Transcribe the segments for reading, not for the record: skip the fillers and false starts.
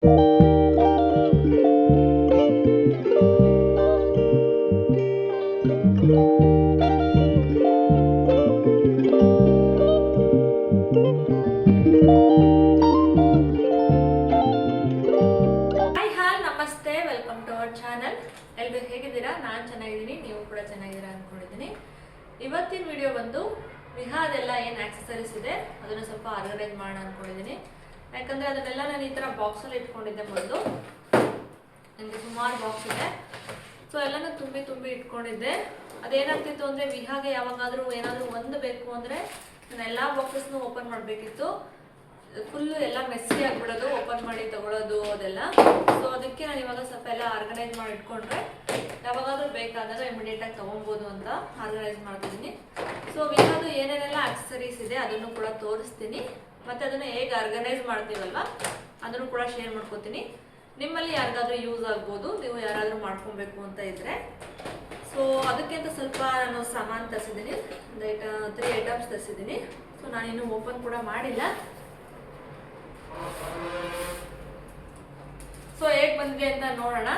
ನಮಸ್ತೆ, welcome to our channel. ಎಲ್ಲರೂ ಹೇಗಿದ್ದೀರಾ? ನಾನು ಚೆನ್ನಾಗಿದ್ದೀನಿ, ನೀವು ಕೂಡ ಚೆನ್ನಾಗಿದ್ದೀರಾ ಅನ್ಕೊಂಡಿದ್ದೀನಿ. ಇವತ್ತಿನ ವಿಡಿಯೋ ಬಂದು ವಿಹಾದೆಲ್ಲ ಏನು ಆಕ್ಸೆಸರೀಸ್ ಇದೆ ಅದನ್ನು ಸ್ವಲ್ಪ ಆರ್ಗನೈಸ್ ಮಾಡೋಣ ಅನ್ಕೊಂಡಿದ್ದೀನಿ. ಯಾಕಂದರೆ ಅದನ್ನೆಲ್ಲ ನಾನು ಈ ಥರ ಬಾಕ್ಸಲ್ಲಿ ಇಟ್ಕೊಂಡಿದ್ದೆ. ಮೊದಲು ನನಗೆ ಸುಮಾರು ಬಾಕ್ಸ್ ಇದೆ, ಸೊ ಎಲ್ಲನೂ ತುಂಬಿ ಇಟ್ಕೊಂಡಿದ್ದೆ. ಅದೇನಾಗ್ತಿತ್ತು ಅಂದರೆ ವಿಹಾಗೆ ಯಾವಾಗಾದರೂ ಏನಾದರೂ ಒಂದು ಬೇಕು ಅಂದರೆ ನಾನು ಎಲ್ಲ ಬಾಕ್ಸಸ್ನು ಓಪನ್ ಮಾಡಬೇಕಿತ್ತು. ಫುಲ್ಲು ಎಲ್ಲ ಮೆಸ್ಸಿ ಆಗಿಬಿಡೋದು, ಓಪನ್ ಮಾಡಿ ತಗೊಳ್ಳೋದು ಅದೆಲ್ಲ. ಸೊ ಅದಕ್ಕೆ ನಾನು ಇವಾಗ ಸ್ವಲ್ಪ ಎಲ್ಲ ಆರ್ಗನೈಸ್ ಮಾಡಿ ಇಟ್ಕೊಂಡ್ರೆ ಯಾವಾಗಾದ್ರೂ ಬೇಕಾದಾಗ ಇಮಿಡಿಯೇಟಾಗಿ ತೊಗೊಬೋದು ಅಂತ ಆರ್ಗನೈಸ್ ಮಾಡ್ತಿದ್ದೀನಿ. ಸೊ ವಿಹಾದು ಏನೇನೆಲ್ಲ ಆಕ್ಸೆಸರೀಸ್ ಇದೆ ಅದನ್ನು ಕೂಡ ತೋರಿಸ್ತೀನಿ, ಮತ್ತು ಅದನ್ನು ಹೇಗೆ ಆರ್ಗನೈಸ್ ಮಾಡ್ತೀವಲ್ವ ಅದನ್ನು ಕೂಡ ಶೇರ್ ಮಾಡ್ಕೋತೀನಿ. ನಿಮ್ಮಲ್ಲಿ ಯಾರಿಗಾದ್ರೂ ಯೂಸ್ ಆಗ್ಬೋದು, ನೀವು ಯಾರಾದರೂ ಮಾಡ್ಕೊಬೇಕು ಅಂತ ಇದ್ದರೆ. ಸೊ ಅದಕ್ಕೆ ಅಂತ ಸ್ವಲ್ಪ ನಾನು ಸಾಮಾನು ತರಿಸಿದ್ದೀನಿ, ಒಂದು 3 ಐಟಮ್ಸ್ ತರಿಸಿದ್ದೀನಿ. ಸೊ ನಾನಿನ್ನೂ ಓಪನ್ ಕೂಡ ಮಾಡಿಲ್ಲ. ಸೊ ಹೇಗೆ ಬಂದಿದೆ ಅಂತ ನೋಡೋಣ.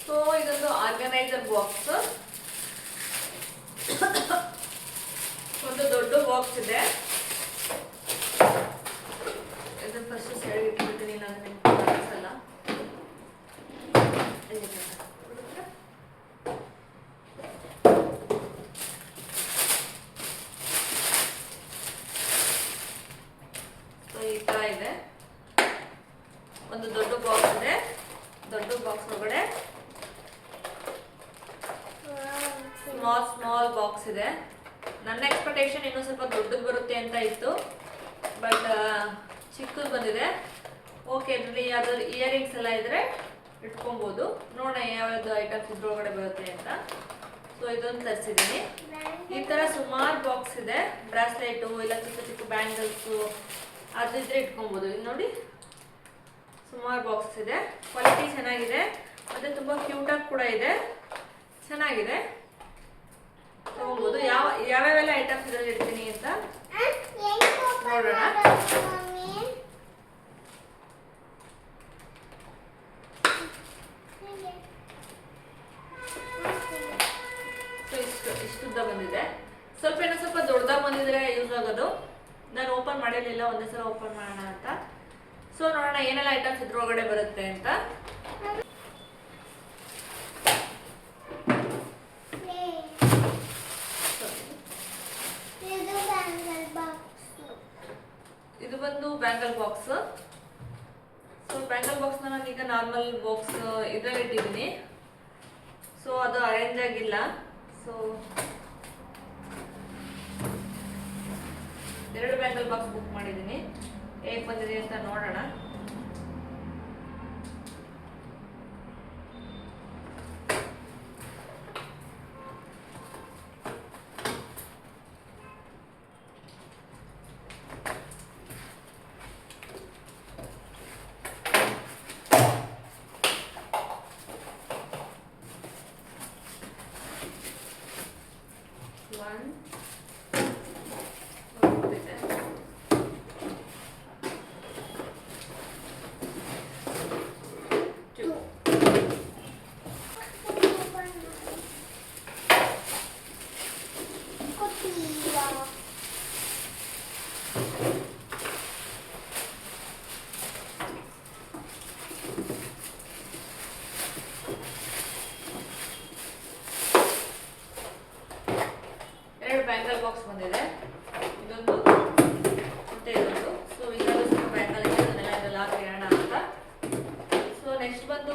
ಸೊ ಇದೊಂದು ಆರ್ಗನೈಸರ್ ಬಾಕ್ಸ್, ಒಂದು ದೊಡ್ಡ ಬಾಕ್ಸ್ ಇದೆ. ಇದನ್ನ ಫಸ್ಟ್ ಸೈಡ್ ಇಟ್ಬಿಡ್ತೀನಿ, ನಾನು ನಿಮ್ಗೆ ಕಾಣಿಸಲ್ಲ. ಸೊ ಈ ಥರ ಇದೆ, ಒಂದು ದೊಡ್ಡ ಬಾಕ್ಸ್ ಇದೆ. ದೊಡ್ಡ ಬಾಕ್ಸ್ ಒಳಗಡೆ ಸ್ಮಾಲ್ ಬಾಕ್ಸ್ ಇದೆ. ನನ್ನ ಎಕ್ಸ್ಪೆಕ್ಟೇಷನ್ ಇನ್ನೂ ಸ್ವಲ್ಪ ದೊಡ್ಡದು ಬರುತ್ತೆ ಅಂತ ಇತ್ತು, ಬಟ್ ಚಿಕ್ಕದು ಬಂದಿದೆ. ಓಕೆ, ಇದರಲ್ಲಿ ಯಾವ್ದಾದ್ರು ಇಯರಿಂಗ್ಸ್ ಎಲ್ಲ ಇದ್ರೆ ಇಟ್ಕೊಬೋದು. ನೋಡೋಣ ಯಾವ್ಯಾವ್ದು ಐಟಮ್ಸ್ ಇದ್ರೊಳಗಡೆ ಬರುತ್ತೆ ಅಂತ. ಸೊ ಇದೊಂದು ತರಿಸಿದ್ದೀನಿ. ಈ ಥರ ಸುಮಾರು ಬಾಕ್ಸ್ ಇದೆ. ಬ್ರಾಸ್ಲೆಟು ಇಲ್ಲ ಚಿಕ್ಕ ಬ್ಯಾಂಗಲ್ಸು ಅದಿದ್ರೆ ಇಟ್ಕೊಬೋದು. ಇಲ್ಲಿ ನೋಡಿ ಸುಮಾರು ಬಾಕ್ಸ್ ಇದೆ. ಕ್ವಾಲಿಟಿ ಚೆನ್ನಾಗಿದೆ, ಮತ್ತು ತುಂಬ ಕ್ಯೂಟಾಗಿ ಕೂಡ ಇದೆ, ಚೆನ್ನಾಗಿದೆ, ತಗೊಬೋದು. ಯಾವ್ಯಾವೆಲ್ಲ ಐಟಮ್ಸ್ ಇದರಲ್ಲಿ ಇಡ್ತೀನಿ ಅಂತ ನೋಡೋಣ. ಸೊ ಇಷ್ಟುದ್ದ ಬಂದಿದೆ. ಸ್ವಲ್ಪ ದೊಡ್ಡದಾಗಿ ಬಂದಿದ್ರೆ ಯೂಸ್ ಆಗೋದು. ನಾನು ಓಪನ್ ಮಾಡಿರಲಿಲ್ಲ, ಒಂದೇ ಸಲ ಓಪನ್ ಮಾಡೋಣ ಅಂತ. ಸೊ ನೋಡೋಣ ಏನೆಲ್ಲ ಐಟಮ್ಸ್ ಇದ್ರೊಳಗಡೆ ಬರುತ್ತೆ ಅಂತ. ಇದು ಬಂದು ಬ್ಯಾಂಗಲ್ ಬಾಕ್ಸ್. ಸೊ ಬ್ಯಾಂಗಲ್ ಬಾಕ್ಸ್ನ ನಾನೀಗ ನಾರ್ಮಲ್ ಬಾಕ್ಸ್ ಇದರಲ್ಲಿ ಇಟ್ಟಿದ್ದೀನಿ. ಸೊ ಅದು ಅರೇಂಜ್ ಆಗಿಲ್ಲ. ಸೊ 2 ಬ್ಯಾಂಗಲ್ ಬಾಕ್ಸ್ ಬುಕ್ ಮಾಡಿದ್ದೀನಿ. ಹೇಗೆ ಬಂದಿದೆ ಅಂತ ನೋಡೋಣ. ಬ್ಯಾಂಗಲ್ ಬಾಕ್ಸ್ ಬಂದಿದೆ, ಇದೊಂದು ಮತ್ತೆ ಇದೊಂದು. ಸೊ ಇದರಲ್ಲೂ ಸ್ವಲ್ಪ ಬ್ಯಾಂಗಲ್ ಇದೆ, ಅದನ್ನೆಲ್ಲ ಇದೆಲ್ಲ ಹಾಕೋಣ ಅಂತ. ಸೊ ನೆಕ್ಸ್ಟ್ ಬಂದು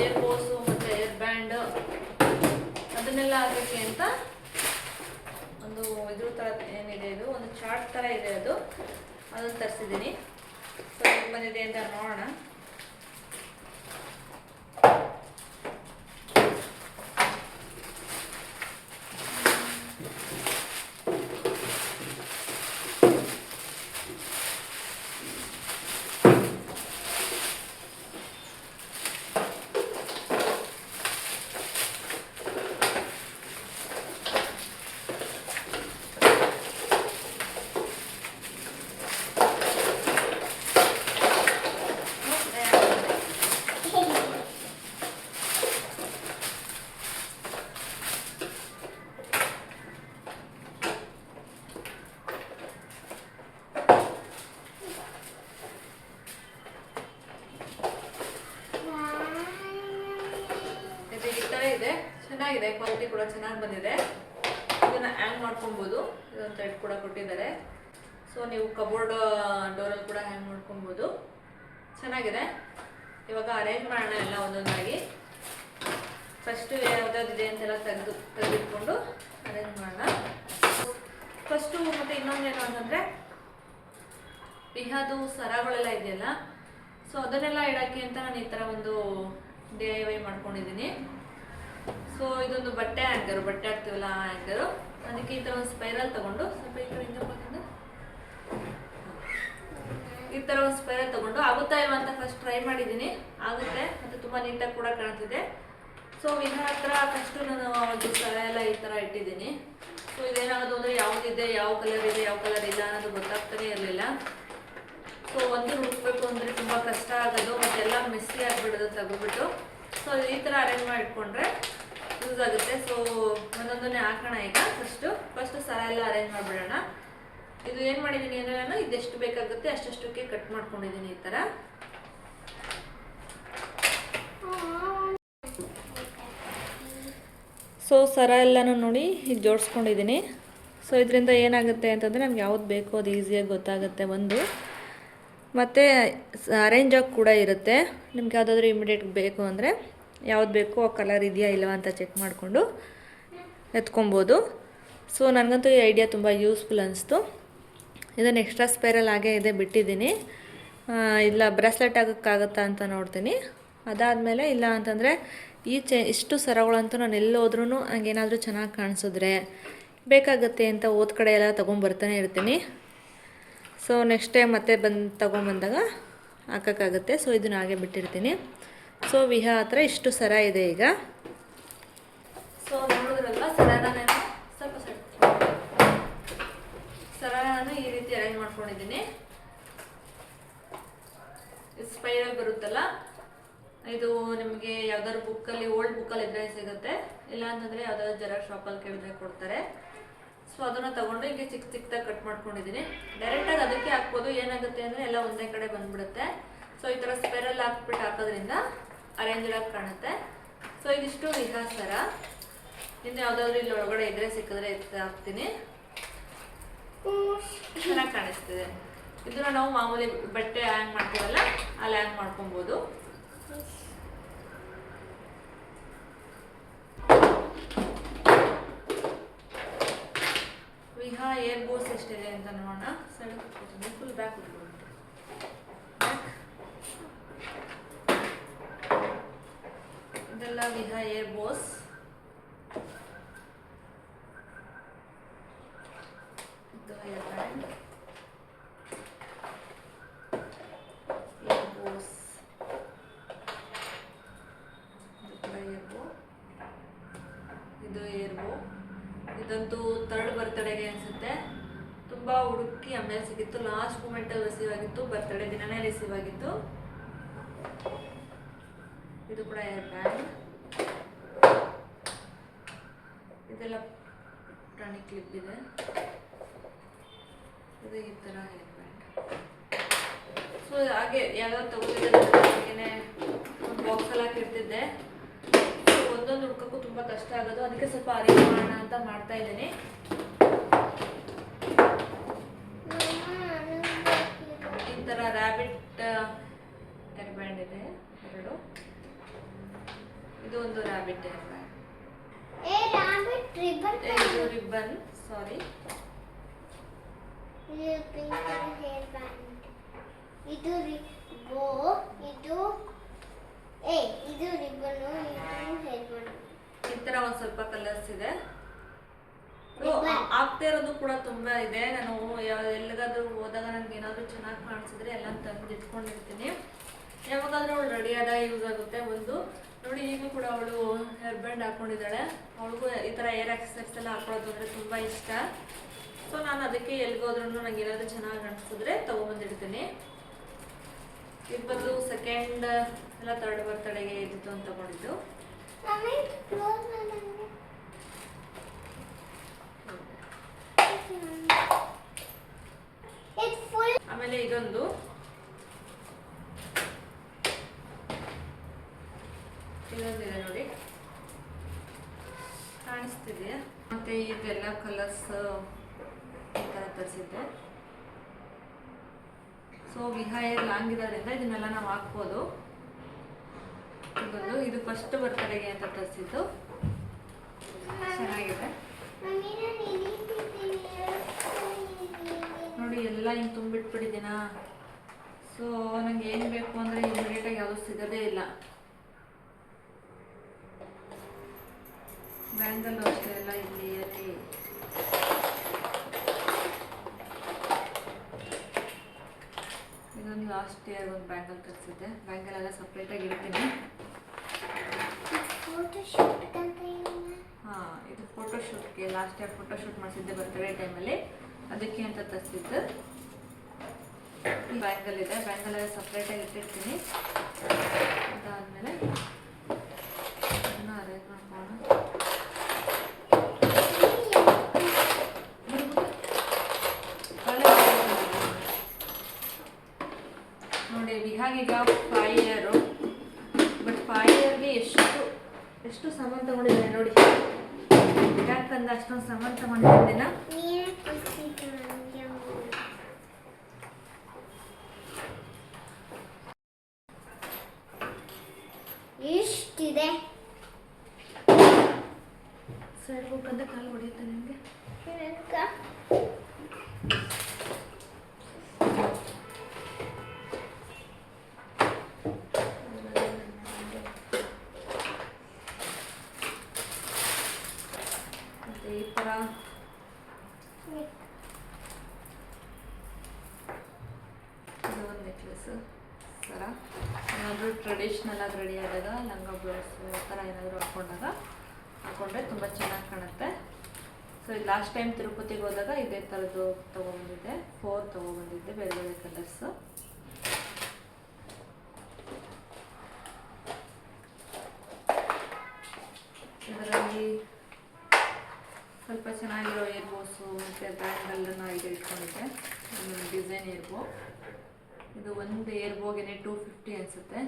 ಏರ್ ಬೋಸು ಮತ್ತು ಏರ್ ಬ್ಯಾಂಡ್ ಅದನ್ನೆಲ್ಲ ಹಾಕೋಕ್ಕೆ ಅಂತ ಒಂದು ಇದ್ರ ಥರ ಏನಿದೆ, ಇದು ಒಂದು ಚಾರ್ಟ್ ಥರ ಇದೆ, ಅದನ್ನು ತರಿಸಿದ್ದೀನಿ. ಸೊ ಹೇಗೆ ಬಂದಿದೆ ಅಂತ ನೋಡೋಣ. ಚೆನ್ನಾಗಿದೆ, ಕ್ವಾಲಿಟಿ ಕೂಡ ಚೆನ್ನಾಗಿ ಬಂದಿದೆ. ಇದನ್ನು ಹ್ಯಾಂಗ್ ಮಾಡ್ಕೊಬೋದು. ಇದೊಂದು ಥ್ರೆಡ್ ಕೂಡ ಕೊಟ್ಟಿದ್ದಾರೆ. ಸೊ ನೀವು ಕಬೋರ್ಡ್ ಡೋರಲ್ಲಿ ಕೂಡ ಹ್ಯಾಂಗ್ ಮಾಡ್ಕೊಬೋದು. ಚೆನ್ನಾಗಿದೆ. ಇವಾಗ ಅರೇಂಜ್ ಮಾಡೋಣ ಎಲ್ಲ ಒಂದೊಂದಾಗಿ. ಫಸ್ಟು ಯಾವುದಾದಿದೆ ಅಂತೆಲ್ಲ ತೆಗೆದಿಟ್ಕೊಂಡು ಅರೇಂಜ್ ಮಾಡೋಣ. ಫಸ್ಟು ಮತ್ತು ಇನ್ನೊಂದೇನು ಅಂತಂದರೆ ವಿಹಾದು ಸರಗಳೆಲ್ಲ ಇದೆಯಲ್ಲ, ಸೊ ಅದನ್ನೆಲ್ಲ ಇಡೋಕ್ಕೆ ಅಂತ ನಾನು ಈ ಥರ ಒಂದು DIY ಮಾಡ್ಕೊಂಡಿದ್ದೀನಿ. ಸೊ ಇದೊಂದು ಬಟ್ಟೆ ಹ್ಯಾಂಗರು, ಬಟ್ಟೆ ಹಾಕ್ತೀವಲ್ಲ ಆ ಹ್ಯಾಂಗರು. ಅದಕ್ಕೆ ಈ ಥರ ಒಂದು ಸ್ಪೈರಲ್ ತೊಗೊಂಡು ಸ್ವಲ್ಪ ಈ ಕಡೆ ಈ ಥರ ಒಂದು ಸ್ಪೈರಲ್ ತೊಗೊಂಡು ಆಗುತ್ತಾ ಇಲ್ವಾ ಅಂತ ಫಸ್ಟ್ ಟ್ರೈ ಮಾಡಿದ್ದೀನಿ. ಆಗುತ್ತೆ, ಮತ್ತು ತುಂಬ ನೀಟಾಗಿ ಕೂಡ ಕಾಣ್ತಿದೆ. ಸೊ ವಿಹಾ ಹತ್ರ ಫಸ್ಟು ನಾನು ಒಂದು ಸರ ಎಲ್ಲ ಈ ಥರ ಇಟ್ಟಿದ್ದೀನಿ. ಸೊ ಇದೇನಾಗೋದು ಅಂದರೆ ಯಾವುದಿದೆ, ಯಾವ ಕಲರ್ ಇದೆ, ಯಾವ ಕಲರ್ ಇಲ್ಲ ಅನ್ನೋದು ಗೊತ್ತಾಗ್ತಾನೆ ಇರಲಿಲ್ಲ. ಸೊ ಒಂದು ಹುಡುಕಬೇಕು ಅಂದರೆ ತುಂಬ ಕಷ್ಟ ಆಗೋದು, ಮತ್ತೆಲ್ಲ ಮೆಸ್ಸಿ ಆಗಿಬಿಡೋದು ತೆಗೆದುಬಿಟ್ಟು. ಸೊ ಈ ಥರ ಅರೇಂಜ್ ಮಾಡಿ ಇಟ್ಕೊಂಡ್ರೆ ಯೂಸ್ ಆಗುತ್ತೆ. ಸೊ ಒಂದೊಂದನ್ನೇ ಹಾಕೋಣ. ಈಗ ಫಸ್ಟು ಸರ ಎಲ್ಲ ಅರೇಂಜ್ ಮಾಡಿಬಿಡೋಣ. ಇದು ಏನು ಮಾಡಿದ್ದೀನಿ ಅಂದರೆ ನಾನು ಇದೆಷ್ಟು ಬೇಕಾಗುತ್ತೆ ಅಷ್ಟಕ್ಕೆ ಕಟ್ ಮಾಡ್ಕೊಂಡಿದ್ದೀನಿ ಈ ಥರ. ಸೊ ಸರ ಎಲ್ಲನೂ ನೋಡಿ ಈಗ ಜೋಡಿಸ್ಕೊಂಡಿದ್ದೀನಿ. ಸೊ ಇದರಿಂದ ಏನಾಗುತ್ತೆ ಅಂತಂದರೆ ನಮ್ಗೆ ಯಾವ್ದು ಬೇಕೋ ಅದು ಈಸಿಯಾಗಿ ಗೊತ್ತಾಗುತ್ತೆ ಒಂದು, ಮತ್ತು ಅರೇಂಜಾಗಿ ಕೂಡ ಇರುತ್ತೆ. ನಿಮ್ಗೆ ಯಾವುದಾದ್ರೂ ಇಮಿಡಿಯೇಟ್ ಬೇಕು ಅಂದರೆ ಯಾವ್ದು ಬೇಕೋ ಆ ಕಲರ್ ಇದೆಯಾ ಇಲ್ಲವಾ ಅಂತ ಚೆಕ್ ಮಾಡಿಕೊಂಡು ಎತ್ಕೊಬೋದು. ಸೊ ನನಗಂತೂ ಈ ಐಡಿಯಾ ತುಂಬ ಯೂಸ್ಫುಲ್ ಅನಿಸ್ತು. ಇದನ್ನು ಎಕ್ಸ್ಟ್ರಾ ಸ್ಪೈರಲ್ ಆಗೇ ಇದೆ ಬಿಟ್ಟಿದ್ದೀನಿ. ಇಲ್ಲ ಬ್ರಾಸ್ಲೆಟ್ ಆಗೋಕ್ಕಾಗತ್ತಾ ಅಂತ ನೋಡ್ತೀನಿ. ಅದಾದಮೇಲೆ ಇಲ್ಲ ಅಂತಂದರೆ ಇಷ್ಟು ಸರಗಳಂತೂ ನಾನು ಎಲ್ಲೋದ್ರೂ ನನಗೇನಾದರೂ ಚೆನ್ನಾಗಿ ಕಾಣಿಸಿದ್ರೆ ಬೇಕಾಗುತ್ತೆ ಅಂತ ಹೋದ ಕಡೆ ಎಲ್ಲ ತೊಗೊಂಬರ್ತಾನೆ ಇರ್ತೀನಿ. ಸೊ ನೆಕ್ಸ್ಟ್ ಟೈಮ್ ಮತ್ತೆ ತೊಗೊಂಬಂದಾಗ ಹಾಕೋಕ್ಕಾಗುತ್ತೆ. ಸೊ ಇದನ್ನು ಹಾಗೆ ಬಿಟ್ಟಿರ್ತೀನಿ. ಸೊ ವಿಹಾ ಹತ್ರ ಇಷ್ಟು ಸರ ಇದೆ ಈಗ. ಸೊ ನೋಡಿದ್ರಲ್ಲ, ಸರನ ಈ ರೀತಿ ಅರೇಂಜ್ ಮಾಡ್ಕೊಂಡಿದ್ದೀನಿ. ಸ್ಪೈರಲ್ ಬರುತ್ತಲ್ಲ, ಇದು ನಿಮಗೆ ಯಾವ್ದಾದ್ರು ಬುಕ್ಕಲ್ಲಿ, ಓಲ್ಡ್ ಬುಕ್ಕಲ್ಲಿ ಇದ್ರೆ ಸಿಗುತ್ತೆ. ಇಲ್ಲ ಅಂತಂದರೆ ಯಾವ್ದಾದ್ರು ಜೆರಾಕ್ಸ್ ಶಾಪಲ್ಲಿ ಕೇಳಿದ್ರೆ ಕೊಡ್ತಾರೆ. ಸೊ ಅದನ್ನು ತೊಗೊಂಡು ಹೀಗೆ ಚಿಕ್ಕದಾಗಿ ಕಟ್ ಮಾಡ್ಕೊಂಡಿದ್ದೀನಿ. ಡೈರೆಕ್ಟಾಗಿ ಅದಕ್ಕೆ ಹಾಕ್ಬೋದು. ಏನಾಗುತ್ತೆ ಅಂದರೆ ಎಲ್ಲ ಒಂದೇ ಕಡೆ ಬಂದುಬಿಡುತ್ತೆ. ಸೊ ಈ ಥರ ಸ್ಪೈರಲ್ ಹಾಕೋದ್ರಿಂದ ಅರೇಂಜ್ಡಾಗಿ ಕಾಣುತ್ತೆ. ಸೊ ಇದಿಷ್ಟು ವಿಹಾ ಸರ. ಇನ್ನು ಯಾವುದಾದ್ರೂ ಇಲ್ಲಿ ಒಳಗಡೆ ಇದ್ರೆ ಸಿಕ್ಕಿದ್ರೆ ಹಾಕ್ತೀನಿ. ಚೆನ್ನಾಗಿ ಕಾಣಿಸ್ತಿದೆ. ಇದನ್ನು ನಾವು ಮಾಮೂಲಿ ಬಟ್ಟೆ ಹ್ಯಾಂಗ್ ಮಾಡ್ತೀವಲ್ಲ ಅಲ್ಲಿ ಹ್ಯಾಂಗ್ ಮಾಡ್ಕೊಬೋದು. ವಿಹಾ ಏರ್ ಬೋಸ್ ಎಷ್ಟಿದೆ ಅಂತ ನೋಡೋಣ. ಸೈಡ್ ಕೂತ್ಕೊತೀನಿ, ಫುಲ್ ಬ್ಯಾಕ್ ಕೂತ್ಕೊಂಡು. ಇದೆಲ್ಲ ವಿಹಾ ಏರ್ ಬೋಸ್. ಇದು ಹೇರ್ ಬ್ಯಾಂಡ್, ಏರ್ ಬೋಸ್. ಇದು ಕೂಡ ಏರ್ ಬೋ. ಇದು ಏರ್ ಬೋ. ಇದಂತೂ 3rd ಬರ್ತಡೆಗೆ ಅನಿಸುತ್ತೆ. ತುಂಬ ಹುಡುಕಿ ಆಮೇಲೆ ಸಿಕ್ಕಿತ್ತು. ಲಾಸ್ಟ್ ಮೂಮೆಂಟಲ್ಲಿ ರಿಸೀವ್ ಆಗಿತ್ತು, ಬರ್ತಡೇ ದಿನನೇ ರಿಸೀವ್ ಆಗಿತ್ತು. ಇದು ಕೂಡ ಏರ್ ಬ್ಯಾಂಡ್. ಇದೆಲ್ಲ ಪ್ರಾಣಿ ಕ್ಲಿಪ್ ಇದೆ. ಇದು ಈ ಥರ ಹೇರ್ ಬ್ಯಾಂಡ್. ಸೊ ಹಾಗೆ ಯಾವ್ಯಾವ ತಗೋತಿದ್ದೆ ಒಂದು ಬಾಕ್ಸಲ್ಲಿ ಹಾಕಿರ್ತಿದ್ದೆ. ಒಂದೊಂದು ಹುಡ್ಕೋಕ್ಕೂ ತುಂಬ ಕಷ್ಟ ಆಗೋದು. ಅದಕ್ಕೆ ಸ್ವಲ್ಪ ಅರೇಂಜ್ ಮಾಡೋಣ ಅಂತ ಮಾಡ್ತಾ ಇದ್ದೀನಿ. ಈ ಥರ ರ್ಯಾಬಿಟ್ ಹೇರ್ ಬ್ಯಾಂಡ್ ಇದೆ 2. ಇದು ಒಂದು ರ್ಯಾಬಿಟ್ ಹೇರ್ ಬ್ಯಾಂಡ್. ಇದು ರಿಬ್ಬನ್, ಸಾರಿ. ಇದು ರಿಬ್ಬನ್ನು, ಈ ಥರ ಒಂದು ಸ್ವಲ್ಪ ಕಲರ್ಸ್ ಇದೆ. ಆಗ್ತಾ ಇರೋದು ಕೂಡ ತುಂಬ ಇದೆ. ನಾನು ಎಲ್ಲಿಗಾದ್ರೂ ಹೋದಾಗ ನನಗೆ ಏನಾದರೂ ಚೆನ್ನಾಗಿ ಕಾಣಿಸಿದ್ರೆ ಎಲ್ಲ ತಂದು ಇಟ್ಕೊಂಡಿರ್ತೀನಿ. ಯಾವಾಗಾದ್ರೂ ಅವಳು ರೆಡಿ ಆದಾಗ ಯೂಸ್ ಆಗುತ್ತೆ. ಒಂದು ನೋಡಿ, ಈಗೂ ಕೂಡ ಅವಳು ಹೇರ್ ಬ್ಯಾಂಡ್ ಹಾಕ್ಕೊಂಡಿದ್ದಾಳೆ. ಅವಳಿಗೂ ಈ ಥರ ಏರ್ ಆಕ್ಸೆಸರೀಸ್ ಎಲ್ಲ ಹಾಕೊಳ್ಳೋದು ಅಂದರೆ ತುಂಬ ಇಷ್ಟ. ಸೊ ನಾನು ಅದಕ್ಕೆ ಎಲ್ಲಿಗೋದ್ರೂ ನನಗೆ ಏನಾದರೂ ಚೆನ್ನಾಗಿ ಕಾಣಿಸಿದ್ರೆ ತೊಗೊಂಬಂದಿಡ್ತೀನಿ. ಇದು ಬಂದು 2nd ಎಲ್ಲ 3rd ಬರ್ತಡೆಗೆ ಇದ್ದಿತ್ತು ಅಂತ ತಗೊಂಡಿದ್ದು. ಆಮೇಲೆ ಇದೊಂದು ಇದೊಂದಿದೆ ನೋಡಿ. ಕಾಣಿಸ್ತಿದೆಯಾ? ಮತ್ತು ಇದೆಲ್ಲ ಕಲರ್ಸ್ ಈ ಥರ ತರಿಸಿದ್ದೆ. ಸೊ ವಿಹಾ ಏರ್ ಲಾಂಗ್ ಇರೋದ್ರಿಂದ ಇದನ್ನೆಲ್ಲ ನಾವು ಹಾಕ್ಬೋದು. ಇದು ಫಸ್ಟ್ ಬರ್ತಡೆಗೆ ಅಂತ ತರಿಸಿದ್ದು, ಚೆನ್ನಾಗಿದೆ ನೋಡಿ. ಎಲ್ಲ ಹಿಂಗೆ ತುಂಬಿಟ್ಬಿಟ್ಟಿದ್ದೀನ. ಸೊ ನಂಗೆ ಏನು ಬೇಕು ಅಂದರೆ ಇಮಿಡಿಯೇಟಾಗಿ ಯಾವುದು ಸಿಗೋದೇ ಇಲ್ಲ. ಬ್ಯಾಂಗಲ್ಲು ಅಷ್ಟೇ ಎಲ್ಲ ಇಲ್ಲಿ ಅಲ್ಲಿ ಇದೊಂದು ಲಾಸ್ಟ್ ಇಯರ್ ಒಂದು ಬ್ಯಾಂಗಲ್ ತರಿಸಿದ್ದೆ. ಬ್ಯಾಂಗಲ್ ಎಲ್ಲ ಸಪ್ರೇಟಾಗಿ ಇಡ್ತೀನಿ. ಹಾಂ, ಇದು ಫೋಟೋಶೂಟ್ಗೆ ಲಾಸ್ಟ್ ಇಯರ್ ಫೋಟೋಶೂಟ್ ಮಾಡಿಸಿದ್ದೆ ಬರ್ತ್ಡೇ ಟೈಮಲ್ಲಿ, ಅದಕ್ಕೆ ಅಂತ ತರಿಸಿದ್ದು. ಬ್ಯಾಂಗಲ್ ಇದೆ, ಬ್ಯಾಂಗಲ್ ಎಲ್ಲ ಸಪ್ರೇಟಾಗಿ ಇಟ್ಟಿರ್ತೀನಿ. ಅದಾದಮೇಲೆ ಅದನ್ನು ಅರೇಂಜ್ ಮಾಡ್ಕೊಳ್ಳೋಣ. ನೋಡಿ ವಿಹಾಗೀಗ 5 ಇಯರು. ಬಟ್ 5 ಇಯರ್ಗೆ ಎಷ್ಟು ಸಾಮಾನು ತಗೊಂಡಿದ್ದೇನೆ ನೋಡಿ. ಯಾಕಂದ್ರೆ ಅಷ್ಟೊಂದು ಸಾಮಾನು ತಗೊಂಡಿದ್ದೇನೆ. ಎಷ್ಟಿದೆ ಸೈಡ್ ಹೋಗಂತ ಕಾಲು ಹೊಡೆಯುತ್ತೆ ನಿಮಗೆ. ಮತ್ತು ಈ ಥರ ಇದು ಒಂದು ನೆಕ್ಲೆಸ್ ಥರ ಏನಾದರೂ ಟ್ರೆಡಿಷ್ನಲ್ ಆಗಿ ರೆಡಿ ಆದಾಗ ಲಂಗ ಬ್ಲೌಸು ಆ ಥರ ಏನಾದರೂ ಹಾಕೊಂಡ್ರೆ ತುಂಬ ಚೆನ್ನಾಗಿ ಕಾಣುತ್ತೆ. ಸೊ ಇದು ಲಾಸ್ಟ್ ಟೈಮ್ ತಿರುಪತಿಗೆ ಹೋದಾಗ ಇದೇ ಥರದ್ದು ತೊಗೊಬಂದಿದ್ದೆ. 4 ತೊಗೊಬಂದಿದ್ದೆ, ಬೇರೆ ಬೇರೆ ಕಲರ್ಸು. ಇದರಲ್ಲಿ ಸ್ವಲ್ಪ ಚೆನ್ನಾಗಿರೋ ಏರ್ಬೋಸು ಮತ್ತು ಬ್ಯಾಂಗಲ್ಲನ್ನು ಇದು ಇಟ್ಕೊಂಡಿದ್ದೆ. ಒಂದು ಡಿಸೈನ್ ಏರ್ಬೋ. ಇದು ಒಂದು ಏರ್ಬೋಗೆ 250 ಅನಿಸುತ್ತೆ.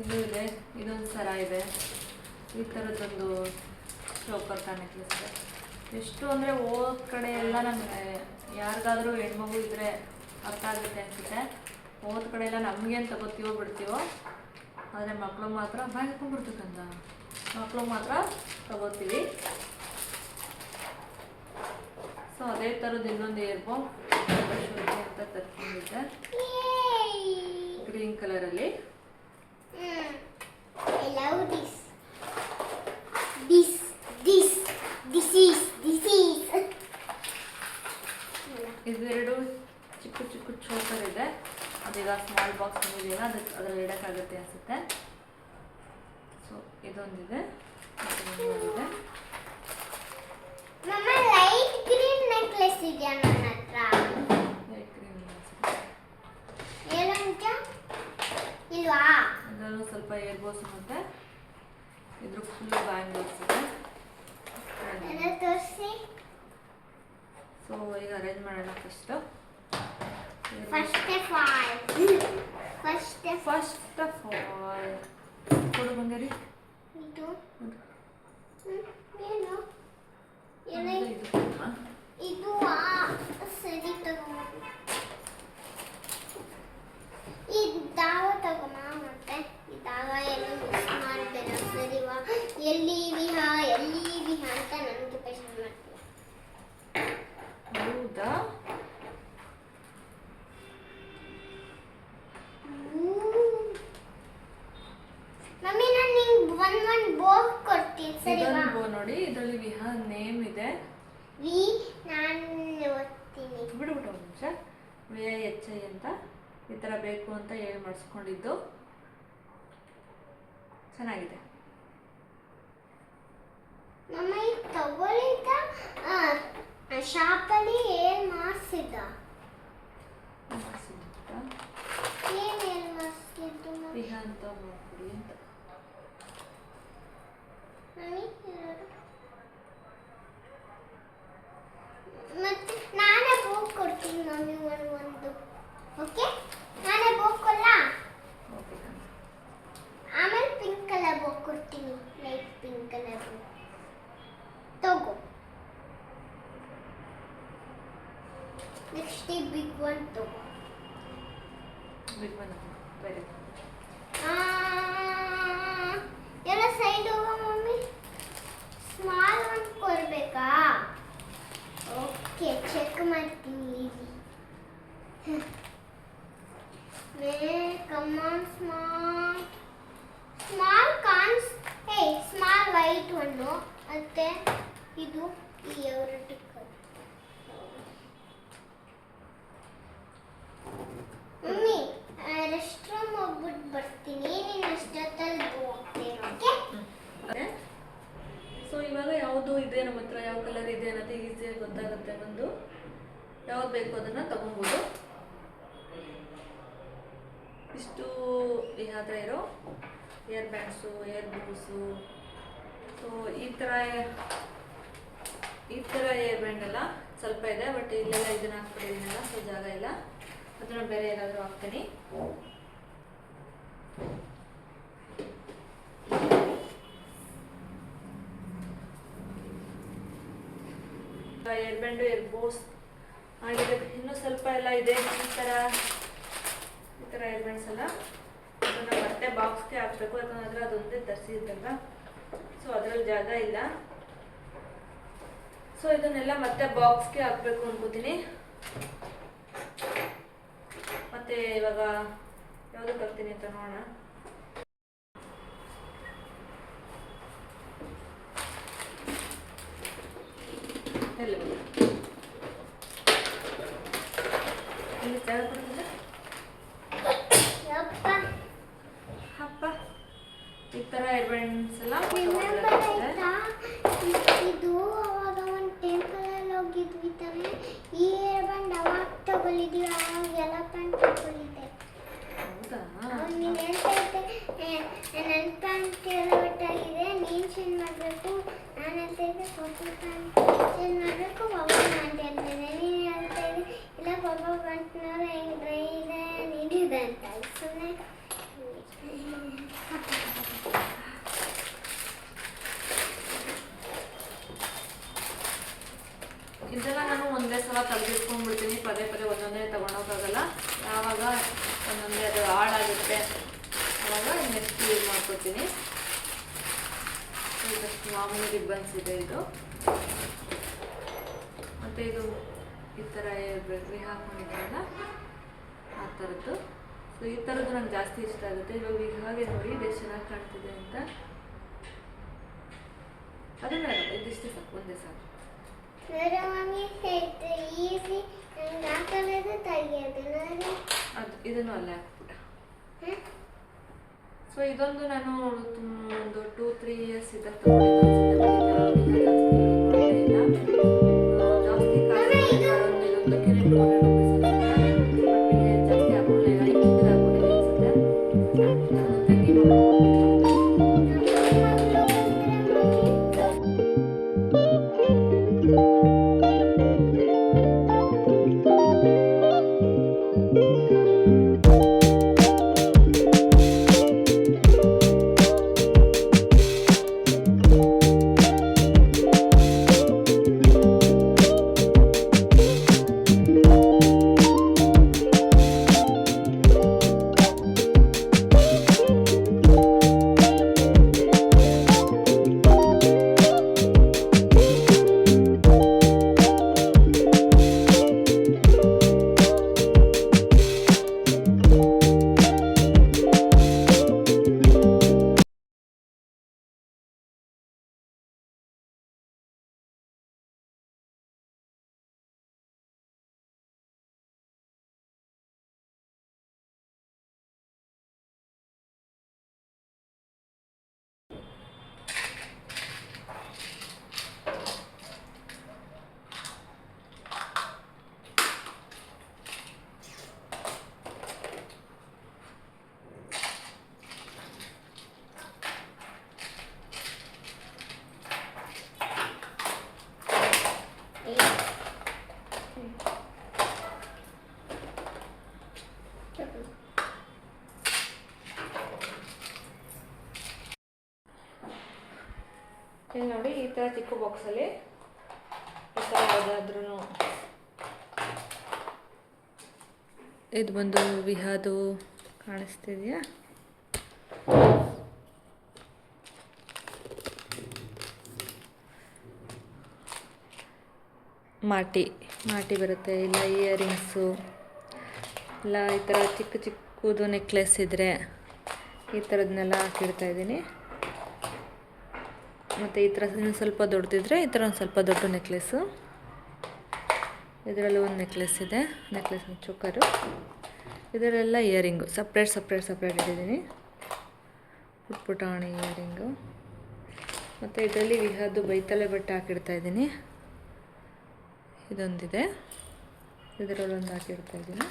ಇದು ಇದೆ, ಇದೊಂದು ಸರ ಇದೆ. ಈ ಥರದ್ದೊಂದು ಚೌಕರ್ತ ನೆಕ್ಲೆಸ್ ಇದೆ. ಎಷ್ಟು ಅಂದರೆ ಹೋದ ಕಡೆ ಎಲ್ಲ ನಮಗೆ ಯಾರಿಗಾದರೂ ಹೆಣ್ಮಗು ಇದ್ದರೆ ಅರ್ಥ ಆಗುತ್ತೆ ಅನಿಸುತ್ತೆ. ಹೋದ ಕಡೆ ಎಲ್ಲ ನಮಗೆ ಅಂತ ತಗೋತೀವೋ ಬಿಡ್ತೀವೋ, ಆದರೆ ಮಕ್ಕಳು ಮಾತ್ರ ಬಾಯ್ಕೊಂಡ್ಬಿಡ್ತಕ್ಕಂಥ ಮಕ್ಕಳು ಮಾತ್ರ ತಗೋತೀವಿ. ಸೊ ಅದೇ ಥರದ್ದು ಇನ್ನೊಂದು ಏರ್ಬೋ ಅಂತ ತರ್ಕೊಂಡಿದ್ದೆ, ಗ್ರೀನ್ ಕಲರಲ್ಲಿ. ಇವೆರಡು ಚಿಕ್ಕ ಚಿಕ್ಕ ಚೋಕರ್ ಇದೆ. ಅದೀಗ ಸ್ಮಾಲ್ ಬಾಕ್ಸ್ ಬಂದಿದೆಯಲ್ಲ, ಅದರಲ್ಲಿ ಇಡೋಕ್ಕಾಗುತ್ತೆ ಅನಿಸುತ್ತೆ. ಸೊ ಇದೊಂದಿದೆ, ಇದೊಂದಿದೆ. ಲೈಟ್ ಗ್ರೀನ್ ನೆಕ್ಲೆಸ್ ಇದೆಯಾ ನನ್ನ ಹತ್ರ? ಲೈಟ್ ಗ್ರೀನ್ ಇಲ್ವಾ? ಅದರಲ್ಲೂ ಸ್ವಲ್ಪ ಏರ್ಬೋಸ್ ಮತ್ತೆ ಇದ್ರ ಫುಲ್ ಬ್ಯಾಂಗಲ್ಸ್ ಇದೆ. ತೋರಿಸಿ. ಸೊ ಈಗ ಅರೇಂಜ್ ಮಾಡೋಣ. ಫಸ್ಟ್ ಆಫ್ ಆಲ್ ಕೊಡು ಬಂಗಾರಿ. ಇದು ಏನು? ಇದು ಸರಿ ತಗೋ. ಈ ದಾವ ತಗೋಮ. ಮತ್ತೆ ಈ ದಾವ ಎಲ್ಲ ಮಿಸ್ ಮಾಡಬೇಡ ಸರಿವಾ? ಎಲ್ಲಿ ವಿಹಾ ಅಂತ ನನಗೆ ಪೇಷನ್ ಮಾಡ್ತೀವಿ. ಹೌದಾ? ಮಮ್ಮಿ ನಾನು ನಿಂಗೆ ಒಂದು ಬೋಕ್ ಕೊಡ್ತೀನಿ ಸರಿವಾ? ನೋಡಿ ಇದರಲ್ಲಿ ವಿಹಾ ನೇಮ್ ಇದೆ. ನಾನು ಓದ್ತೀನಿ. ಬಿಡ್ಬಿಟ್ಟು ಒಂದು ನಿಮಿಷ. VIHI ಅಂತ ಈ ಥರ ಬೇಕು ಅಂತ ಹೇಳಿ ಮಾಡಿಸ್ಕೊಂಡಿದ್ದು, ಚೆನ್ನಾಗಿದೆ. ಮಮ್ಮ ಇದು ತಗೊಳ್ಳಿದ್ದ ಶಾಪಲ್ಲಿ ಏನು ಮಾಡಿಸಿದ್ದ? ಏನು ಮಾಡಿಸಿದ್ದು ವಿಹಾ ಅಂತ ಮಾಡ್ಕೊಡಿ ಅಂತ. ಮತ್ತೆ ನಾನೇ ಬೋಕ್ ಕೊಡ್ತೀನಿ ಮಮ್ಮಿ ಒಂದು. ಓಕೆ, ನಾನೇ ಬೋಕ್ ಕೊಲ್ಲ. Come on, small. Small cans. Hey, small white one. ಮತ್ತೆ ಇದು ಈ ಎರಡು ಟಿಕ್ಕರ್. ಮಮ್ಮಿ ರೆಸ್ಟ್ ರೂಮ್ ಹೋಗ್ಬಿಟ್ಟು ಬರ್ತೀನಿ. ನೀನು ಅಷ್ಟೊತ್ತಲ್ಲಿ ಹೋಗ್ತೀನಿ. ಓಕೆ? ಸೊ ಇವಾಗ ಯಾವುದು ಇದೆ ನಮ್ಮ ಹತ್ರ, ಯಾವ ಕಲರ್ ಇದೆ ಅನ್ನೋದು ಈಸಿಯಾಗಿ ಗೊತ್ತಾಗುತ್ತೆ. ಒಂದು ಯಾವ್ದು ಬೇಕು ಅದನ್ನು ತಗೊಬೋದು. ಇಷ್ಟು ಈ ಹತ್ರ ಇರೋ air bands, air booze, so ಈ ಥರ ಏರ್ ಬ್ಯಾಂಡ್ ಎಲ್ಲ ಸ್ವಲ್ಪ ಇದೆ. ಬಟ್ ಇಲ್ಲೆಲ್ಲ ಇದನ್ನು ಹಾಕ್ಬಿಟ್ಟಿದ್ದೀನಲ್ಲ, ಸೊ ಜಾಗ ಇಲ್ಲ. ಅದನ್ನು ಬೇರೆ ಏನಾದರೂ ಹಾಕ್ತೀನಿ. ಏರ್ ಬ್ಯಾಂಡು, ಏರ್ ಬೋಸ್ ಆಗಿದೆ. ಇನ್ನೂ ಸ್ವಲ್ಪ ಎಲ್ಲ ಇದೆ. ಈ ಥರ ಏರ್ ಬ್ಯಾಂಡ್ಸ್ ಎಲ್ಲ ಅದನ್ನು ಮತ್ತೆ ಬಾಕ್ಸ್ಗೆ ಹಾಕಬೇಕು. ಯಾಕಂದ್ರೆ ಅದೊಂದೇ ತರಿಸಿದ್ದಲ್ಲ, ಸೊ ಅದರಲ್ಲಿ ಜಾಗ ಇಲ್ಲ. ಸೊ ಇದನ್ನೆಲ್ಲ ಮತ್ತೆ ಬಾಕ್ಸ್ಗೆ ಹಾಕಬೇಕು ಅನ್ಕೋತೀನಿ. ಮತ್ತೆ ಇವಾಗ ಯಾವುದಕ್ಕೆ ಹಾಕ್ತೀನಿ ಅಂತ ನೋಡೋಣ. ಇಲ್ಲಿ ಜಾಗ ಕೊಡ್ತಿದ್ದೆ ಹಪ್ಪ. ಈ ಥರ ಏರ್ ಬ್ಯಾಂಡ್ಸ್ ಎಲ್ಲ ಇದು ಅವಾಗ ಒಂದು ಟೆಂಪಲಲ್ಲಿ ಹೋಗಿದ್ವಿ ತಾನೆ. ಈ ಏರ್ ಬ್ಯಾಂಡ್ ಅವಾಗ ತಗೊಳಿದ್ವಿ. ಅವಾಗ ಎಲ್ಲ ಪ್ಯಾಂಟ್ ತಗೊಳಿದ್ದೆ. ಹೌದಾ? ನೀನು ಹೇಳ್ತಾ ಇದ್ದೆ ನನ್ನ ಪ್ಯಾಂಟ್ ಎಲ್ಲ ಒಟ್ಟಾಗಿದೆ, ನೀನು ಚೇಂಜ್ ಮಾಡಬೇಕು. ನಾನು ಹೇಳ್ತಾ ಇದ್ದೆ ಪಾಪ ಪ್ಯಾಂಟ್ ಚೇಂಜ್ ಮಾಡಬೇಕು, ಪಾಪ ಪ್ಯಾಂಟ್ ಹೇಳ್ತಾ ಇದ್ದೆ. ನೀನು ಹೇಳ್ತಾ ಇದ್ದೆ ಇಲ್ಲ ಪಾಪ ಪ್ಯಾಂಟ್ನವ್ರು ಹೆಂಗೆ ಡ್ರೈ ಇದೆ ನೀಡಿದೆ ಅಂತ. ಸುಮ್ಮನೆ ಇದೆಲ್ಲ ನಾನು ಒಂದೇ ಸಲ ತೆಗೆದಿಟ್ಕೊಂಡ್ಬಿಡ್ತೀನಿ. ಪದೇ ಪದೇ ಒಂದೊಂದೇ ತಗೊಂಡೋಗಲ್ಲ. ಯಾವಾಗ ಒಂದೊಂದೇ ಅದು ಹಾಳಾಗುತ್ತೆ ಆವಾಗ ನೆಕ್ಸ್ಟ್ ಯೂಸ್ ಮಾಡ್ಕೊತೀನಿ. ಇದಷ್ಟು ಮಾಮೂಲಿ ರಿಬ್ಬನ್ಸ್ ಇದೆ ಇದು. ಮತ್ತು ಇದು ಈ ಥರ ಹಾಕೊಂಡಿದ್ದಲ್ಲ ಆ ಥರದ್ದು. ಸೊ ಈ ಥರದ್ದು ನಂಗೆ ಜಾಸ್ತಿ ಇಷ್ಟ ಆಗುತ್ತೆ. ಇವಾಗ ಹಾಗೆ ನೋಡಿ ಎಷ್ಟು ಚೆನ್ನಾಗಿ ಕಾಣ್ತಿದೆ ಅಂತ. ಅದನ್ನೇ ಇದಿಷ್ಟೇ ಸಾಕು, ಒಂದೇ ಸಾಕು. ಅದು ಇದನ್ನು ಅಲ್ಲೇ ಹಾಕ್ಬಿಟ್ಟ. ಸೊ ಇದೊಂದು ನಾನು ಒಂದು 2-3 years ಇದ್ದಾಗ ತಗೊಂಡಿದ್ದೆ. ಜಾಸ್ತಿ ಜಾಸ್ತಿ ಹಾಕೊಂಡಿಲ್ಲ, ಇಲ್ಲಿ ನೋಡಿ ಈ ಥರ ಚಿಕ್ಕ ಬಾಕ್ಸಲ್ಲಿ ಈ ಥರ ಯಾವುದಾದ್ರೂ ಇದು ಬಂದು ವಿಹಾದು ಕಾಣಿಸ್ತಿದೆಯಾ? ಮಾಟಿ ಬರುತ್ತೆ, ಇಲ್ಲ ಇಯರಿಂಗ್ಸು, ಇಲ್ಲ ಈ ಥರ ಚಿಕ್ಕ ಚಿಕ್ಕ ಚಿಕ್ಕದು ನೆಕ್ಲೆಸ್ ಇದ್ದರೆ ಈ ಥರದನ್ನೆಲ್ಲ ಹಾಕಿಡ್ತಾಯಿದ್ದೀನಿ. ಮತ್ತು ಈ ಥರ ಇನ್ನೂ ಸ್ವಲ್ಪ ದೊಡ್ಡದಿದ್ರೆ ಈ ಥರ ಒಂದು ಸ್ವಲ್ಪ ದೊಡ್ಡ ನೆಕ್ಲೆಸ್ಸು. ಇದರಲ್ಲೂ ಒಂದು ನೆಕ್ಲೆಸ್ ಇದೆ, ನೆಕ್ಲೆಸ್ ಚೋಕರು. ಇದರೆಲ್ಲ ಇಯರಿಂಗು ಸಪ್ರೇಟ್ ಇಟ್ಟಿದ್ದೀನಿ. ಪುಟಾಣಿ ಇಯರಿಂಗು. ಮತ್ತು ಇದರಲ್ಲಿ ವಿಹಾದು ಬೈತಲೆ ಬಟ್ಟೆ ಹಾಕಿಡ್ತಾಯಿದ್ದೀನಿ. ಇದೊಂದಿದೆ, ಇದರಲ್ಲೊಂದು ಹಾಕಿಡ್ತಾಯಿದ್ದೀನಿ.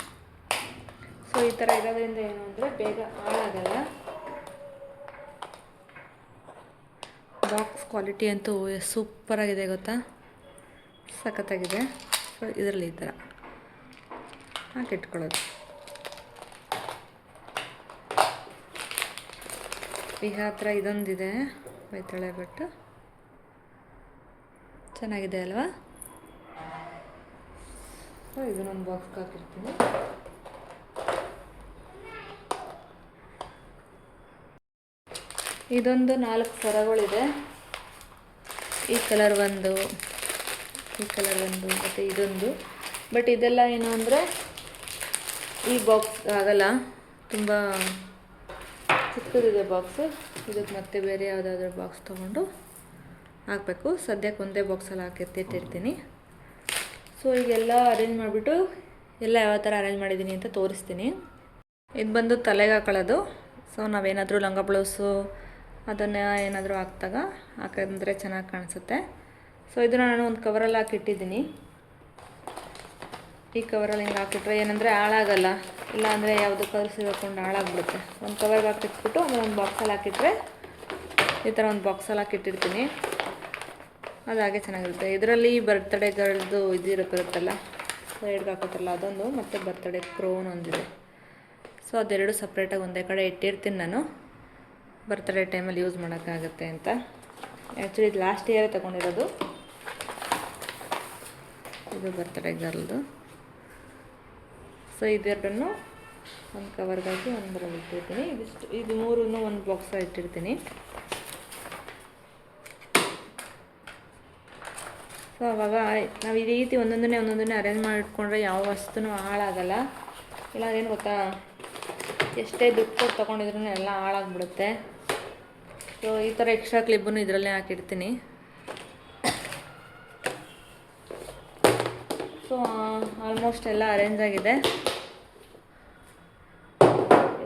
ಸೊ ಈ ಥರ ಇರೋದ್ರಿಂದ ಏನು ಅಂದರೆ ಬೇಗ ಹಾಳಾಗಲ್ಲ. ಬಾಕ್ಸ್ ಕ್ವಾಲಿಟಿ ಅಂತೂ ಸೂಪರಾಗಿದೆ ಗೊತ್ತಾ, ಸಖತ್ತಾಗಿದೆ. ಸೊ ಇದರಲ್ಲಿ ಈ ಥರ ಹಾಕಿಟ್ಕೊಳ್ಳೋದು. ಈಗ ಹತ್ರ ಇದೊಂದಿದೆ ಬೈತಳೆ ಬಟ್ಟು, ಚೆನ್ನಾಗಿದೆ ಅಲ್ವಾ. ಸೊ ಇದನ್ನೊಂದು ಬಾಕ್ಸ್ಗೆ ಹಾಕಿರ್ತೀನಿ. ಇದೊಂದು 4 ಸರಗಳಿದೆ. ಈ ಕಲರ್ ಒಂದು, ಈ ಕಲರ್ ಒಂದು, ಮತ್ತು ಇದೊಂದು. ಬಟ್ ಇದೆಲ್ಲ ಏನು ಅಂದರೆ ಈ ಬಾಕ್ಸ್ ಆಗಲ್ಲ, ತುಂಬ ಚಿಕ್ಕದಿದೆ ಬಾಕ್ಸು. ಇದಕ್ಕೆ ಮತ್ತೆ ಬೇರೆ ಯಾವುದಾದ್ರೂ ಬಾಕ್ಸ್ ತೊಗೊಂಡು ಹಾಕಬೇಕು. ಸದ್ಯಕ್ಕೆ ಒಂದೇ ಬಾಕ್ಸಲ್ಲಿ ಹಾಕಿರ್ತಿರ್ತೀನಿ. ಸೊ ಈಗೆಲ್ಲ ಅರೇಂಜ್ ಮಾಡಿಬಿಟ್ಟು ಎಲ್ಲ ಯಾವ ಥರ ಅರೇಂಜ್ ಮಾಡಿದ್ದೀನಿ ಅಂತ ತೋರಿಸ್ತೀನಿ. ಇದು ಬಂದು ತಲೆಗೆ ಹಾಕೊಳ್ಳೋದು. ಸೊ ನಾವೇನಾದರೂ ಲಂಗ ಬ್ಲೌಸು ಅದನ್ನು ಏನಾದರೂ ಹಾಕಿದ್ರೆ ಚೆನ್ನಾಗಿ ಕಾಣಿಸುತ್ತೆ. ಸೊ ಇದನ್ನು ನಾನು ಒಂದು ಕವರಲ್ಲಿ ಹಾಕಿಟ್ಟಿದ್ದೀನಿ. ಈ ಕವರಲ್ಲಿ ಹಿಂಗೆ ಹಾಕಿಟ್ರೆ ಏನಂದರೆ ಹಾಳಾಗಲ್ಲ, ಇಲ್ಲಾಂದರೆ ಯಾವುದು ಕವರ್ ಸಿಗಾಕೊಂಡು ಹಾಳಾಗ್ಬಿಡುತ್ತೆ. ಒಂದು ಕವರ್ಗೆ ಹಾಕಿಟ್ಬಿಟ್ಟು ಆಮೇಲೆ ಒಂದು ಬಾಕ್ಸಲ್ಲಿ ಹಾಕಿಟ್ರೆ, ಈ ಥರ ಒಂದು ಬಾಕ್ಸಲ್ಲಿ ಹಾಕಿಟ್ಟಿರ್ತೀನಿ. ಅದು ಹಾಗೆ ಚೆನ್ನಾಗಿರುತ್ತೆ. ಇದರಲ್ಲಿ ಬರ್ತ್ಡೇ ಗರ್ಲ್ದು ಬರುತ್ತಲ್ಲ, ಸೈಡ್ಗೆ ಹಾಕೋತಾರಲ್ಲ ಅದೊಂದು, ಮತ್ತು ಬರ್ತ್ಡೇ ಕ್ರೋನ್ ಒಂದಿದೆ. ಸೊ ಅದೆರಡು ಸಪ್ರೇಟಾಗಿ ಒಂದೇ ಕಡೆ ಇಟ್ಟಿರ್ತೀನಿ ನಾನು, ಬರ್ತ್ಡೇ ಟೈಮಲ್ಲಿ ಯೂಸ್ ಮಾಡೋಕ್ಕಾಗತ್ತೆ ಅಂತ. ಆ್ಯಕ್ಚುಲಿ ಇದು ಲಾಸ್ಟ್ ಇಯರೇ ತೊಗೊಂಡಿರೋದು. ಇದು ಬರ್ತ್ಡೇ ಗರ್ಲ್ದು. ಸೊ ಇದೆರಡನ್ನು ಒಂದು ಕವರ್ಗಾಗಿ ಒಂದರಲ್ಲಿ ಇಟ್ಟಿರ್ತೀನಿ. ಇದು ಮೂರನ್ನು ಒಂದು ಬಾಕ್ಸಲ್ಲಿ ಇಟ್ಟಿರ್ತೀನಿ. ಸೊ ಆವಾಗ ನಾವು ಈ ರೀತಿ ಒಂದೊಂದನ್ನೇ ಅರೇಂಜ್ ಮಾಡಿಟ್ಕೊಂಡ್ರೆ ಯಾವ ವಸ್ತುನೂ ಹಾಳಾಗಲ್ಲ. ಇಲ್ಲ ಏನು ಗೊತ್ತಾ, ಎಷ್ಟೇ ದುಡ್ಡು ಕೊಟ್ಟು ತೊಗೊಂಡಿದ್ರೂ ಎಲ್ಲ ಹಾಳಾಗ್ಬಿಡುತ್ತೆ. ಸೊ ಈ ಥರ ಎಕ್ಸ್ಟ್ರಾ ಕ್ಲಿಪ್ಪನ್ನು ಇದರಲ್ಲೇ ಹಾಕಿಡ್ತೀನಿ. ಸೊ ಆಲ್ಮೋಸ್ಟ್ ಎಲ್ಲ ಅರೇಂಜ್ ಆಗಿದೆ.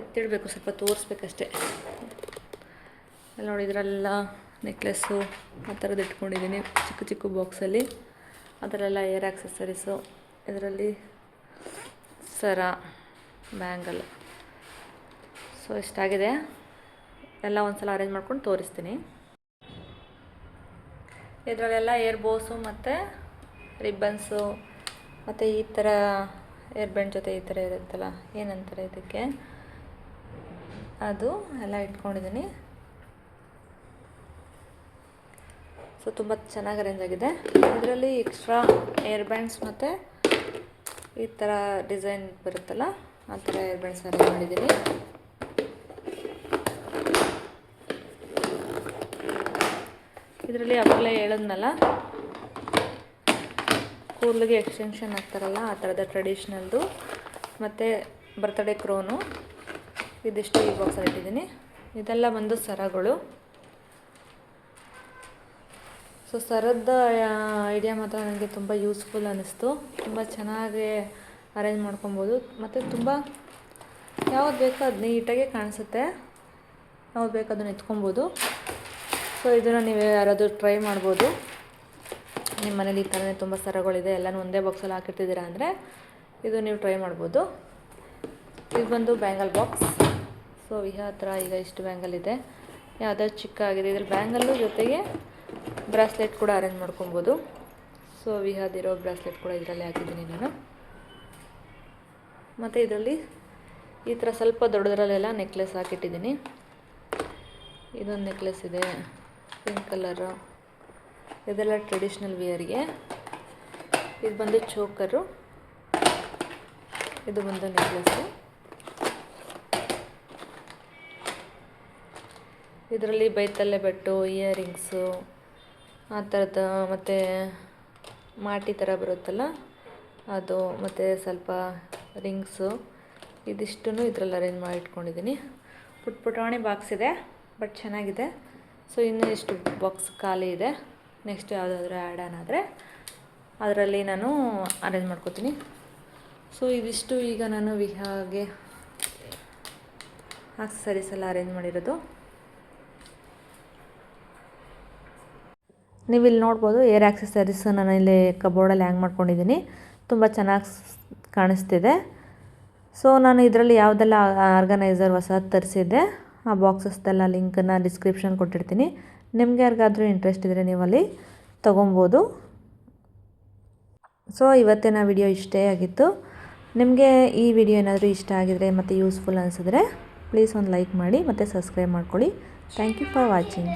ಎತ್ತಿಡಬೇಕು, ಸ್ವಲ್ಪ ತೋರಿಸ್ಬೇಕಷ್ಟೆ. ಎಲ್ಲ ನೋಡಿ, ಇದರೆಲ್ಲ ನೆಕ್ಲೆಸ್ಸು ಆ ಥರದ್ದು ಇಟ್ಕೊಂಡಿದ್ದೀನಿ ಚಿಕ್ಕ ಬಾಕ್ಸಲ್ಲಿ. ಅದರೆಲ್ಲ ಏರ್ ಆಕ್ಸೆಸರೀಸು, ಇದರಲ್ಲಿ ಸರ, ಬ್ಯಾಂಗಲ್. ಸೊ ಇಷ್ಟಾಗಿದೆ. ಎಲ್ಲ ಒಂದು ಸಲ ಅರೇಂಜ್ ಮಾಡ್ಕೊಂಡು ತೋರಿಸ್ತೀನಿ. ಇದರಲ್ಲೆಲ್ಲ ಏರ್ ಬೋಸು ಮತ್ತು ರಿಬ್ಬನ್ಸು ಮತ್ತು ಈ ಥರ ಏರ್ ಬ್ಯಾಂಡ್ ಜೊತೆ ಈ ಥರ ಇರುತ್ತಲ್ಲ, ಏನಂತಾರೆ ಇದಕ್ಕೆ, ಅದು ಎಲ್ಲ ಇಟ್ಕೊಂಡಿದ್ದೀನಿ. ಸೊ ತುಂಬ ಚೆನ್ನಾಗಿ ಅರೇಂಜ್ ಆಗಿದೆ. ಇದರಲ್ಲಿ ಎಕ್ಸ್ಟ್ರಾ ಏರ್ ಬ್ಯಾಂಡ್ಸ್ ಮತ್ತು ಈ ಥರ ಡಿಸೈನ್ ಬರುತ್ತಲ್ಲ, ಆ ಥರ ಏರ್ ಬ್ಯಾಂಡ್ಸ್ ಅರೇಂಜ್ ಮಾಡಿದ್ದೀನಿ. ಇದರಲ್ಲಿ ಅವಾಗಲೇ ಹೇಳಿದ್ನಲ್ಲ, ಕೂದಲಿಗೆ ಎಕ್ಸ್ಟೆನ್ಷನ್ ಹಾಕ್ತಾರಲ್ಲ ಆ ಥರದ ಟ್ರೆಡಿಷ್ನಲ್ದು ಮತ್ತು ಬರ್ತ್ಡೇ ಕ್ರೋನು, ಇದಿಷ್ಟು ಈ ಬಾಕ್ಸಲ್ಲಿ ಇಟ್ಟಿದ್ದೀನಿ. ಇದೆಲ್ಲ ಬಂದು ಸರಗಳು. ಸೊ ಸರದ ಐಡಿಯಾ ಮಾತ್ರ ನನಗೆ ತುಂಬ ಯೂಸ್ಫುಲ್ ಅನ್ನಿಸ್ತು. ತುಂಬ ಚೆನ್ನಾಗಿ ಅರೇಂಜ್ ಮಾಡ್ಕೊಬೋದು, ಮತ್ತು ತುಂಬ ಯಾವ್ದು ಬೇಕೋ ಅದು ನೀಟಾಗಿ ಕಾಣಿಸುತ್ತೆ. ಯಾವ್ದು ಬೇಕೋ ಅದನ್ನು ಎತ್ಕೊಬೋದು. ಸೊ ಇದನ್ನು ನೀವು ಯಾರಾದರೂ ಟ್ರೈ ಮಾಡ್ಬೋದು. ನಿಮ್ಮ ಮನೇಲಿ ಈ ಥರನೇ ತುಂಬ ಸರಗಳಿದೆ, ಎಲ್ಲನೂ ಒಂದೇ ಬಾಕ್ಸಲ್ಲಿ ಹಾಕಿರ್ತಿದ್ದೀರಾ ಅಂದರೆ ಇದು ನೀವು ಟ್ರೈ ಮಾಡ್ಬೋದು. ಇದು ಬಂದು ಬ್ಯಾಂಗಲ್ ಬಾಕ್ಸ್. ಸೊ ಹತ್ರ ಈಗ ಇಷ್ಟು ಬ್ಯಾಂಗಲ್ ಇದೆ, ಯಾವುದಾದ್ರು ಚಿಕ್ಕ ಆಗಿದೆ. ಇದ್ರಲ್ಲಿ ಬ್ಯಾಂಗಲ್ಲು ಜೊತೆಗೆ ಬ್ರಾಸ್ಲೆಟ್ ಕೂಡ ಅರೇಂಜ್ ಮಾಡ್ಕೊಬೋದು. ಸೊ ವಿಹಾದಿರೋ ಬ್ರಾಸ್ಲೆಟ್ ಕೂಡ ಇದರಲ್ಲಿ ಹಾಕಿದ್ದೀನಿ ನಾನು. ಮತ್ತು ಇದರಲ್ಲಿ ಈ ಥರ ಸ್ವಲ್ಪ ದೊಡ್ಡದರಲ್ಲೆಲ್ಲ ನೆಕ್ಲೆಸ್ ಹಾಕಿಟ್ಟಿದ್ದೀನಿ. ಇದೊಂದು ನೆಕ್ಲೆಸ್ ಇದೆ ಪಿಂಕ್ ಕಲರು, ಇದೆಲ್ಲ ಟ್ರೆಡಿಷ್ನಲ್ ವೇರ್ಗೆ. ಇದು ಬಂದು ಚೋಕರು, ಇದು ಬಂದು ನೆಕ್ಲೆಸ್ಸು. ಇದರಲ್ಲಿ ಬೈತಲೆ ಬಟ್ಟು, ಇಯರಿಂಗ್ಸು ಆ ಥರದ್ದು, ಮತ್ತು ಮಾಟಿ ಥರ ಬರುತ್ತಲ್ಲ ಅದು, ಮತ್ತು ಸ್ವಲ್ಪ ರಿಂಗ್ಸು ಇದಿಷ್ಟನ್ನು ಇದರಲ್ಲಿ ಅರೇಂಜ್ ಮಾಡಿ ಇಟ್ಕೊಂಡಿದ್ದೀನಿ. ಪುಟಾಣಿ ಬಾಕ್ಸ್ ಇದೆ, ಬಟ್ ಚೆನ್ನಾಗಿದೆ. ಸೊ ಇನ್ನೂ ಎಷ್ಟು ಬಾಕ್ಸ್ ಖಾಲಿ ಇದೆ. ನೆಕ್ಸ್ಟ್ ಯಾವುದಾದ್ರೂ ಆ್ಯಡ್ ಆನ್ ಆದರೆ ಅದರಲ್ಲಿ ನಾನು ಅರೇಂಜ್ ಮಾಡ್ಕೋತೀನಿ. ಸೊ ಇದಿಷ್ಟು ಈಗ ನಾನು ವಿಹಾಗೆ ಆಕ್ಸಸರೀಸ್ ಎಲ್ಲ ಅರೇಂಜ್ ಮಾಡಿರೋದು. ನೀವು ಇಲ್ಲಿ ನೋಡ್ಬೋದು ಏರ್ ಆಕ್ಸಸರೀಸ್ ನಾನು ಇಲ್ಲಿ ಕಬೋರ್ಡಲ್ಲಿ ಹ್ಯಾಂಗ್ ಮಾಡ್ಕೊಂಡಿದ್ದೀನಿ. ತುಂಬ ಚೆನ್ನಾಗಿ ಕಾಣಿಸ್ತಿದೆ. ಸೊ ನಾನು ಇದರಲ್ಲಿ ಯಾವುದೆಲ್ಲ ಆರ್ಗನೈಸರ್ ಹೊಸದು ತರಿಸಿದ್ದೆ ಆ ಬಾಕ್ಸಸ್ದೆಲ್ಲ ಲಿಂಕನ್ನು ಡಿಸ್ಕ್ರಿಪ್ಷನ್ ಕೊಟ್ಟಿರ್ತೀನಿ. ನಿಮಗೆ ಯಾರಿಗಾದರೂ ಇಂಟ್ರೆಸ್ಟ್ ಇದ್ದರೆ ನೀವು ಅಲ್ಲಿ ತೊಗೊಬೋದು. ಸೊ ಇವತ್ತಿನ ವಿಡಿಯೋ ಇಷ್ಟೇ ಆಗಿತ್ತು. ನಿಮಗೆ ಈ ವಿಡಿಯೋ ಏನಾದರೂ ಇಷ್ಟ ಆಗಿದರೆ ಮತ್ತು ಯೂಸ್ಫುಲ್ ಅನಿಸಿದ್ರೆ ಪ್ಲೀಸ್ ಒಂದು ಲೈಕ್ ಮಾಡಿ ಮತ್ತು ಸಬ್ಸ್ಕ್ರೈಬ್ ಮಾಡ್ಕೊಳ್ಳಿ. Thank you for watching.